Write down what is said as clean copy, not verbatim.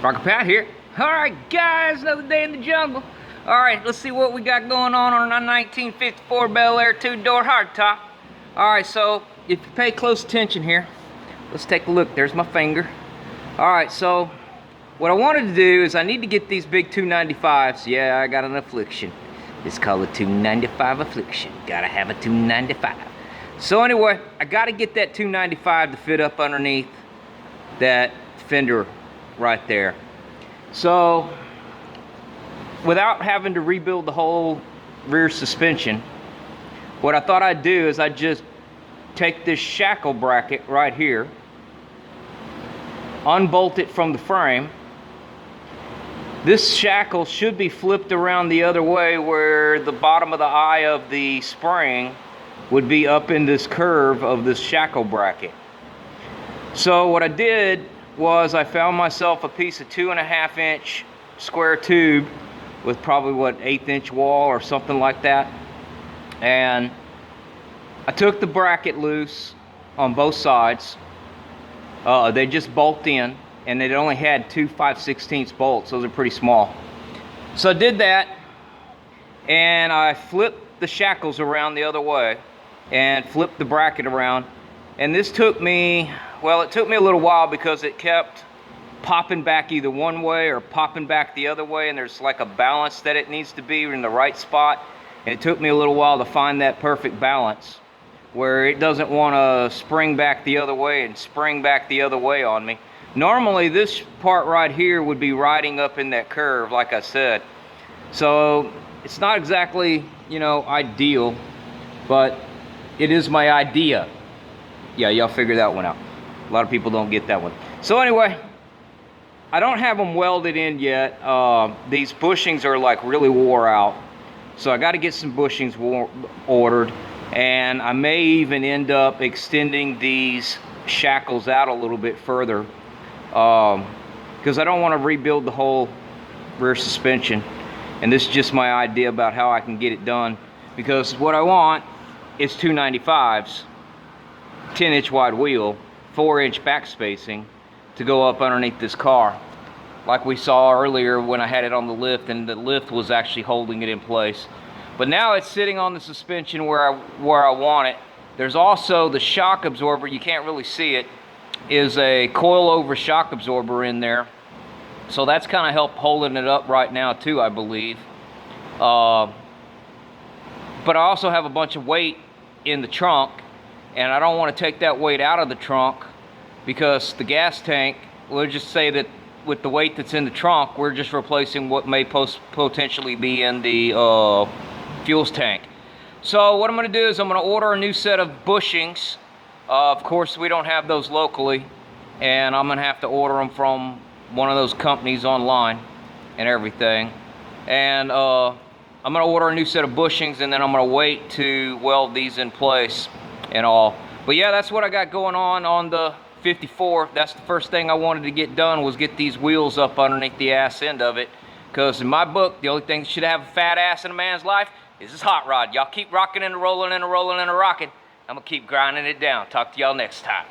Rocker Pat here. Alright guys, another day in the jungle. Alright, let's see what we got going on our 1954 Bel Air 2-door hardtop. Alright, so if you pay close attention here, let's take a look. There's my finger. Alright, so what I wanted to do is I need to get these big 295s. Yeah, I got an affliction. It's called a 295 affliction. Gotta have a 295. So anyway, I gotta get that 295 to fit up underneath that fender right there. So without having to rebuild the whole rear suspension, what I thought I'd do is I'd just take this shackle bracket right here, unbolt it from the frame. This shackle should be flipped around the other way, where the bottom of the eye of the spring would be up in this curve of this shackle bracket. So what I did was I found myself a piece of 2.5 inch square tube with probably what, 1/8 inch wall or something like that, and I took the bracket loose on both sides. They just bolt in, and it only had two 5/16 bolts. Those are pretty small. So I did that, and I flipped the shackles around the other way and flipped the bracket around, and this took me, well, it took me a little while because it kept popping back either one way or popping back the other way, and there's like a balance that it needs to be in the right spot, and it took me a little while to find that perfect balance where it doesn't want to spring back the other way and spring back the other way on me. Normally this part right here would be riding up in that curve, like I said, so it's not exactly, you know, ideal, but it is my idea. Yeah, y'all figure that one out. A lot of people don't get that one. So anyway, I don't have them welded in yet. These bushings are like really wore out, so I got to get some bushings ordered, and I may even end up extending these shackles out a little bit further, because I don't want to rebuild the whole rear suspension, and this is just my idea about how I can get it done, because what I want is 295s, 10 inch wide wheel, 4 inch back spacing to go up underneath this car, like we saw earlier when I had it on the lift, and the lift was actually holding it in place. But now it's sitting on the suspension where I want it. There's also the shock absorber. You can't really see it. Is a coil-over shock absorber in there, so that's kind of helped holding it up right now too, I believe. But I also have a bunch of weight in the trunk, and I don't want to take that weight out of the trunk, because the gas tank, we'll just say that with the weight that's in the trunk, we're just replacing what may potentially be in the fuels tank. So what I'm going to do is I'm going to order a new set of bushings. Of course, we don't have those locally, and I'm going to have to order them from one of those companies online and everything. And I'm going to order a new set of bushings, and then I'm going to wait to weld these in place and all. But yeah, that's what I got going on the 54. That's the first thing I wanted to get done, was get these wheels up underneath the ass end of it, because in my book, the only thing that should have a fat ass in a man's life is his hot rod. Y'all keep rocking and rolling and rolling and rocking. I'm gonna keep grinding it down. Talk to y'all next time.